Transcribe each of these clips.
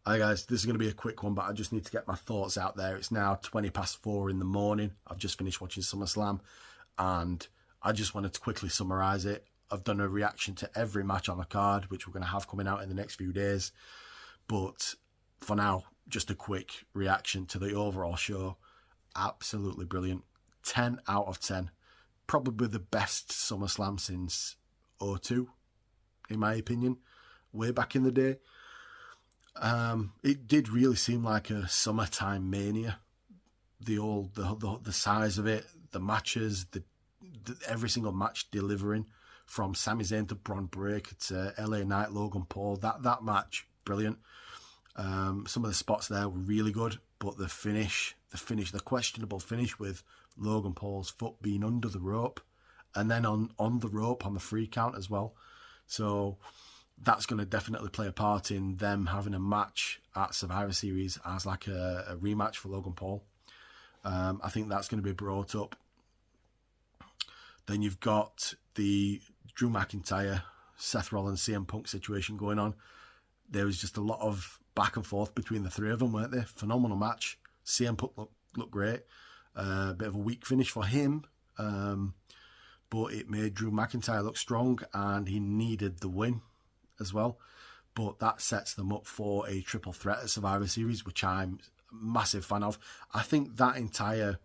Hi guys, this is going to be a quick one, but I just need to get my thoughts out there. It's now 4:20 in the morning. I've just finished watching Summerslam and I just wanted to quickly summarise it. I've done a reaction to every match on the card, which we're going to have coming out in the next few days. But for now, just a quick reaction to the overall show. Absolutely brilliant. 10 out of 10. Probably the best Summerslam since 2002, in my opinion, way back in the day. It did really seem like a summertime mania. The size of it, the matches, every single match delivering, from Sami Zayn to Bron Breakker to LA Knight, Logan Paul. That match, brilliant. Some of the spots there were really good, but the questionable finish with Logan Paul's foot being under the rope, and then on the rope on the free count as well. So that's going to definitely play a part in them having a match at Survivor Series as like a rematch for Logan Paul. I think that's going to be brought up. Then you've got the Drew McIntyre, Seth Rollins, CM Punk situation going on. There was just a lot of back and forth between the three of them, weren't there? Phenomenal match. CM Punk looked great. Bit of a weak finish for him. But it made Drew McIntyre look strong, and he needed the win as well. But that sets them up for a triple threat at Survivor Series, which I'm a massive fan of. I think that entire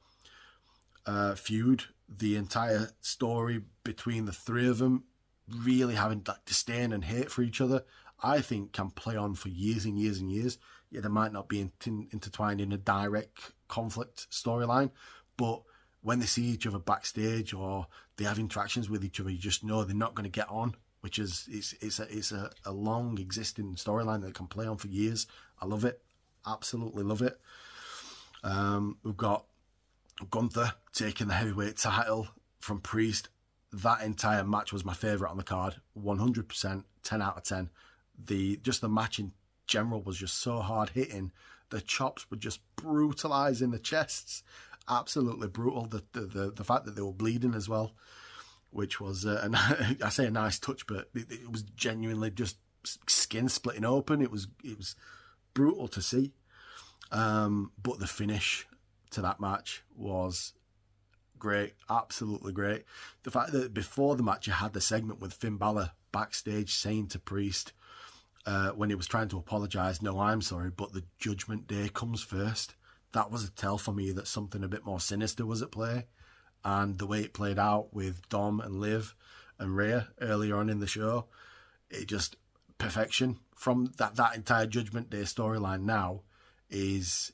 feud, the entire story between the three of them, really having that disdain and hate for each other, I think can play on for years and years and years. Yeah, they might not be intertwined in a direct conflict storyline, but when they see each other backstage or they have interactions with each other, you just know they're not going to get on, which is it's a long existing storyline that can play on for years. I love it. Absolutely love it. We've got Gunther taking the heavyweight title from Priest. That entire match was my favourite on the card. 100%, 10 out of 10. The match in general was just so hard hitting. The chops were just brutalising the chests. Absolutely brutal. The fact that they were bleeding as well, which was, I say a nice touch, but it was genuinely just skin splitting open. It was brutal to see. But the finish to that match was great, absolutely great. The fact that before the match you had the segment with Finn Balor backstage saying to Priest, when he was trying to apologise, "No, I'm sorry, but the Judgment Day comes first." That was a tell for me that something a bit more sinister was at play. And the way it played out with Dom and Liv and Rhea earlier on in the show, it just perfection. From that entire Judgment Day storyline now is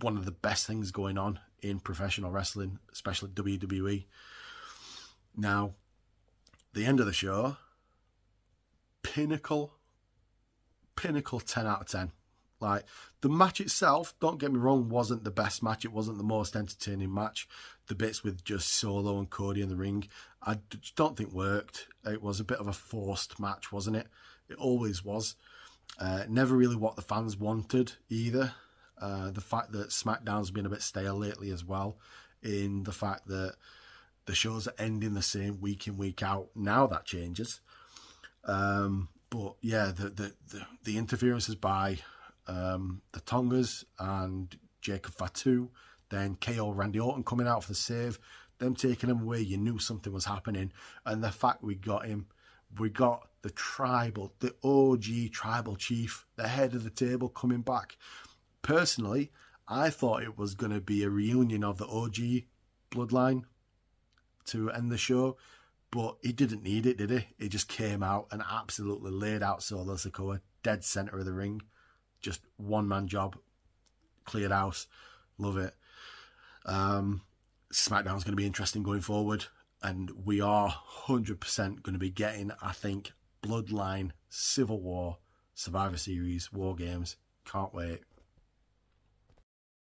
one of the best things going on in professional wrestling, especially WWE. Now, the end of the show, pinnacle 10 out of 10. Like, the match itself, don't get me wrong, wasn't the best match. It wasn't the most entertaining match. The bits with just Solo and Cody in the ring, I don't think worked. It was a bit of a forced match, wasn't it? It always was. Never really what the fans wanted either. The fact that SmackDown's been a bit stale lately as well, in the fact that the shows are ending the same week in, week out. Now that changes. But yeah, the interferences by the Tongas and Jacob Fatu, then KO Randy Orton coming out for the save, them taking him away, you knew something was happening. And the fact we got him, we got the OG tribal chief, the head of the table, coming back. Personally, I thought it was going to be a reunion of the OG bloodline to end the show, but he didn't need it, did he? He just came out and absolutely laid out Solo Sikoa, dead centre of the ring. Just one-man job, cleared house. Love it. SmackDown's going to be interesting going forward, and we are 100% going to be getting, I think, Bloodline, Civil War, Survivor Series, War Games. Can't wait.